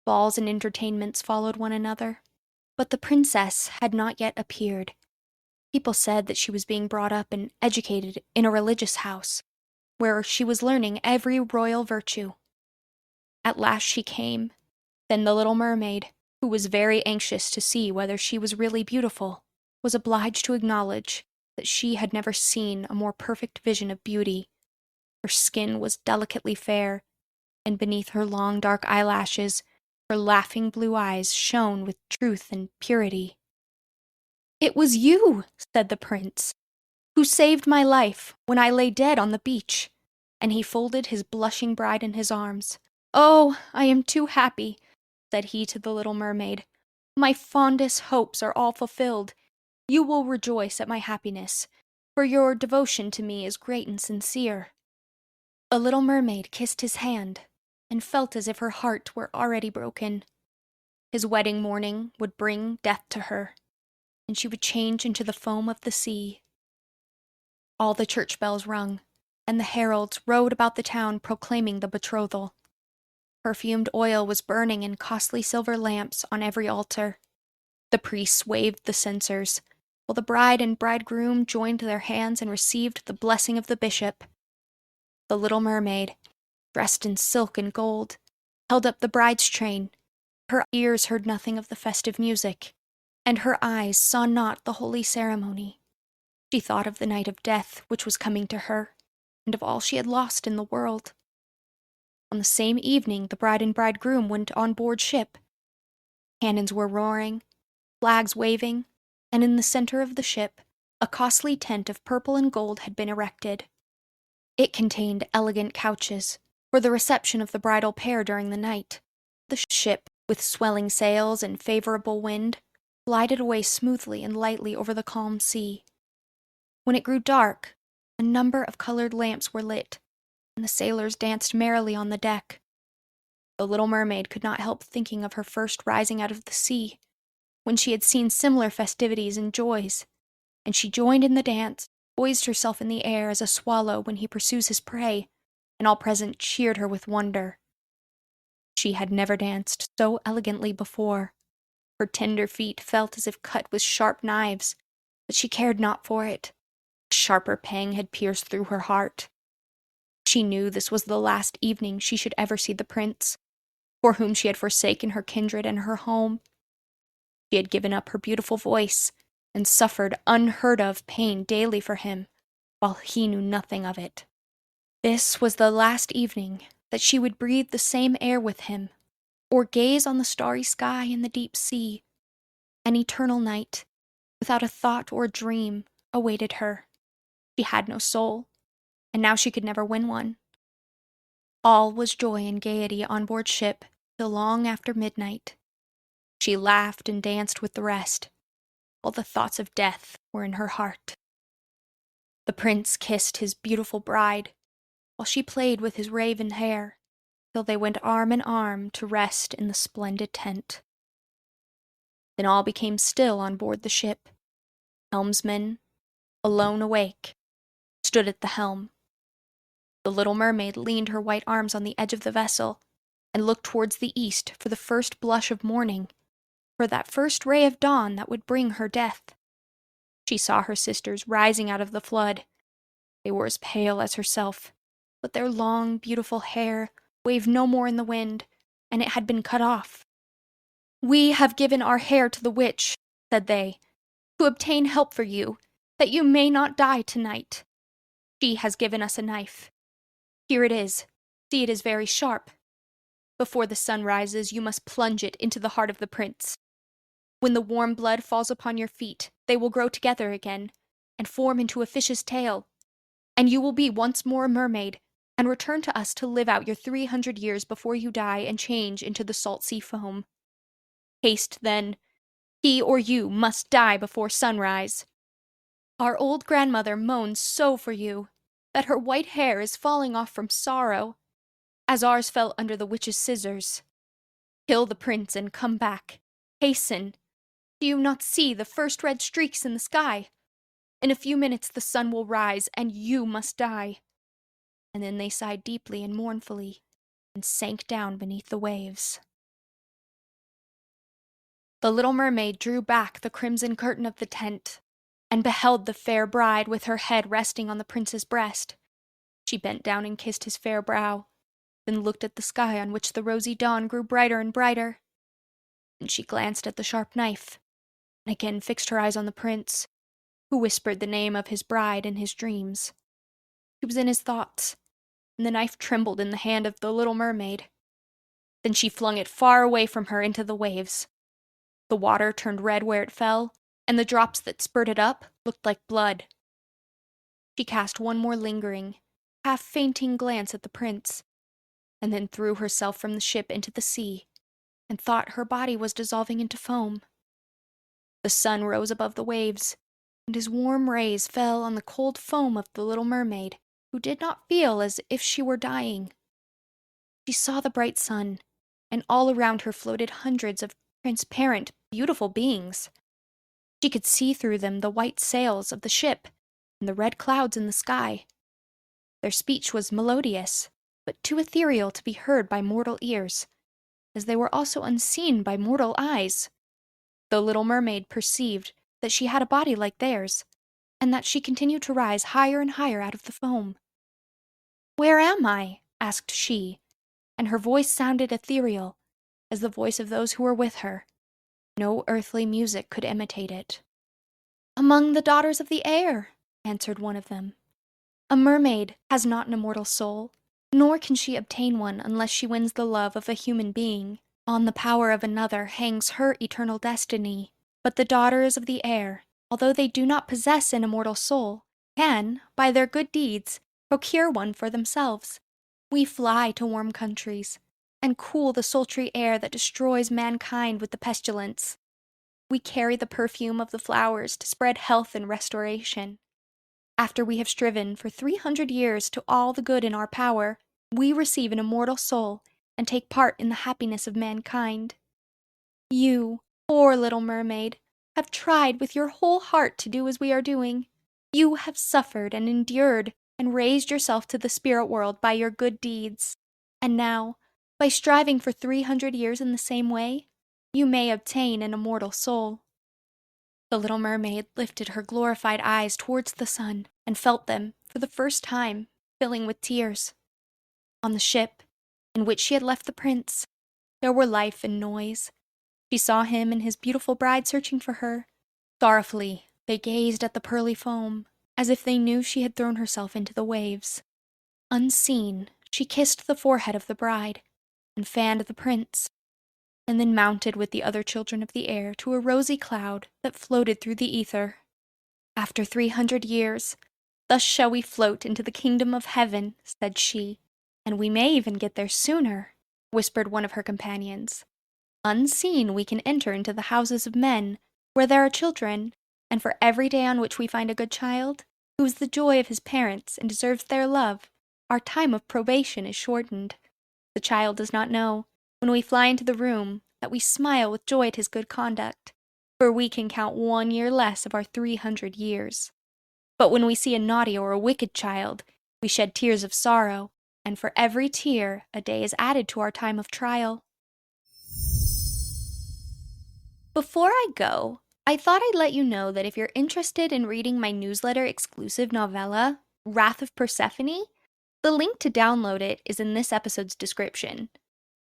Balls and entertainments followed one another. But the princess had not yet appeared. People said that she was being brought up and educated in a religious house, where she was learning every royal virtue. At last she came. Then the little mermaid, who was very anxious to see whether she was really beautiful, was obliged to acknowledge that she had never seen a more perfect vision of beauty. Her skin was delicately fair, and beneath her long dark eyelashes, her laughing blue eyes shone with truth and purity. "It was you," said the prince, "who saved my life when I lay dead on the beach." And he folded his blushing bride in his arms. "Oh, I am too happy," said he to the little mermaid. "My fondest hopes are all fulfilled. You will rejoice at my happiness, for your devotion to me is great and sincere." The little mermaid kissed his hand, and felt as if her heart were already broken. His wedding morning would bring death to her, and she would change into the foam of the sea. All the church bells rung, and the heralds rode about the town proclaiming the betrothal. Perfumed oil was burning in costly silver lamps on every altar. The priests waved the censers, while the bride and bridegroom joined their hands and received the blessing of the bishop. The little mermaid, dressed in silk and gold, held up the bride's train. Her ears heard nothing of the festive music, and her eyes saw not the holy ceremony. She thought of the night of death which was coming to her, and of all she had lost in the world. On the same evening the bride and bridegroom went on board ship. Cannons were roaring, flags waving, and in the center of the ship a costly tent of purple and gold had been erected. It contained elegant couches for the reception of the bridal pair during the night. The ship, with swelling sails and favorable wind, glided away smoothly and lightly over the calm sea. When it grew dark, a number of colored lamps were lit, and the sailors danced merrily on the deck. The little mermaid could not help thinking of her first rising out of the sea, when she had seen similar festivities and joys, and she joined in the dance, poised herself in the air as a swallow when he pursues his prey, and all present cheered her with wonder. She had never danced so elegantly before. Her tender feet felt as if cut with sharp knives, but she cared not for it. A sharper pang had pierced through her heart. She knew this was the last evening she should ever see the prince, for whom she had forsaken her kindred and her home. She had given up her beautiful voice, and suffered unheard-of pain daily for him, while he knew nothing of it. This was the last evening that she would breathe the same air with him, or gaze on the starry sky and the deep sea, An eternal night, without a thought or dream, awaited her. She had no soul, and now she could never win one. All was joy and gaiety on board ship till long after midnight. She laughed and danced with the rest, while the thoughts of death were in her heart. The prince kissed his beautiful bride, while she played with his raven hair, till they went arm in arm to rest in the splendid tent. Then all became still on board the ship. Helmsman, alone awake, stood at the helm. The little mermaid leaned her white arms on the edge of the vessel and looked towards the east for the first blush of morning, for that first ray of dawn that would bring her death. She saw her sisters rising out of the flood. They were as pale as herself, but their long, beautiful hair waved no more in the wind, and it had been cut off. "We have given our hair to the witch," said they, "to obtain help for you, that you may not die tonight. She has given us a knife. Here it is. See, it is very sharp. Before the sun rises, you must plunge it into the heart of the prince. When the warm blood falls upon your feet, they will grow together again, and form into a fish's tail, and you will be once more a mermaid, and return to us to live out your 300 years before you die and change into the salt sea foam. Haste, then. He or you must die before sunrise. Our old grandmother moans so for you, that her white hair is falling off from sorrow, as ours fell under the witch's scissors. Kill the prince and come back. Hasten. Do you not see the first red streaks in the sky? In a few minutes the sun will rise, and you must die." And then they sighed deeply and mournfully, and sank down beneath the waves. The little mermaid drew back the crimson curtain of the tent, and beheld the fair bride with her head resting on the prince's breast. She bent down and kissed his fair brow, then looked at the sky on which the rosy dawn grew brighter and brighter. Then she glanced at the sharp knife, and again fixed her eyes on the prince, who whispered the name of his bride in his dreams. He was in his thoughts, and the knife trembled in the hand of the little mermaid. Then she flung it far away from her into the waves. The water turned red where it fell, and the drops that spurted up looked like blood. She cast one more lingering, half-fainting glance at the prince, and then threw herself from the ship into the sea, and thought her body was dissolving into foam. The sun rose above the waves, and his warm rays fell on the cold foam of the little mermaid, who did not feel as if she were dying. She saw the bright sun, and all around her floated hundreds of transparent, beautiful beings. She could see through them the white sails of the ship and the red clouds in the sky. Their speech was melodious, but too ethereal to be heard by mortal ears, as they were also unseen by mortal eyes. The little mermaid perceived that she had a body like theirs, and that she continued to rise higher and higher out of the foam. "Where am I?" asked she, and her voice sounded ethereal, as the voice of those who were with her. No earthly music could imitate it. "Among the daughters of the air," answered one of them. "A mermaid has not an immortal soul, nor can she obtain one unless she wins the love of a human being. On the power of another hangs her eternal destiny. But the daughters of the air, although they do not possess an immortal soul, can, by their good deeds, procure one for themselves. We fly to warm countries, and cool the sultry air that destroys mankind with the pestilence. We carry the perfume of the flowers to spread health and restoration. After we have striven for 300 years to all the good in our power, we receive an immortal soul and take part in the happiness of mankind. You, poor little mermaid, have tried with your whole heart to do as we are doing. You have suffered and endured and raised yourself to the spirit world by your good deeds. And now, by striving for 300 years in the same way, you may obtain an immortal soul." The little mermaid lifted her glorified eyes towards the sun and felt them, for the first time, filling with tears. On the ship, in which she had left the prince, there were life and noise. She saw him and his beautiful bride searching for her. Sorrowfully, they gazed at the pearly foam, as if they knew she had thrown herself into the waves. Unseen, she kissed the forehead of the bride, and fanned the prince. and then mounted with the other children of the air to a rosy cloud that floated through the ether. After 300 years, thus shall we float into the kingdom of heaven, said she, and we may even get there sooner, whispered one of her companions. Unseen, we can enter into the houses of men, where there are children, and for every day on which we find a good child, who is the joy of his parents and deserves their love, our time of probation is shortened. The child does not know, when we fly into the room, that we smile with joy at his good conduct, for we can count 1 year less of our 300 years. But when we see a naughty or a wicked child, we shed tears of sorrow, and for every tear a day is added to our time of trial. Before I go, I thought I'd let you know that if you're interested in reading my newsletter exclusive novella, Wrath of Persephone, the link to download it is in this episode's description.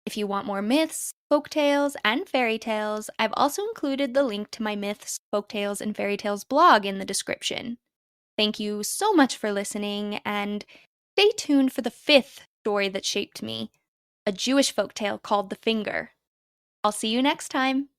If you want more myths, folktales, and fairy tales, I've also included the link to my myths, folktales, and fairy tales blog in the description. Thank you so much for listening, and stay tuned for the 5th story that shaped me, a Jewish folktale called The Finger. I'll see you next time.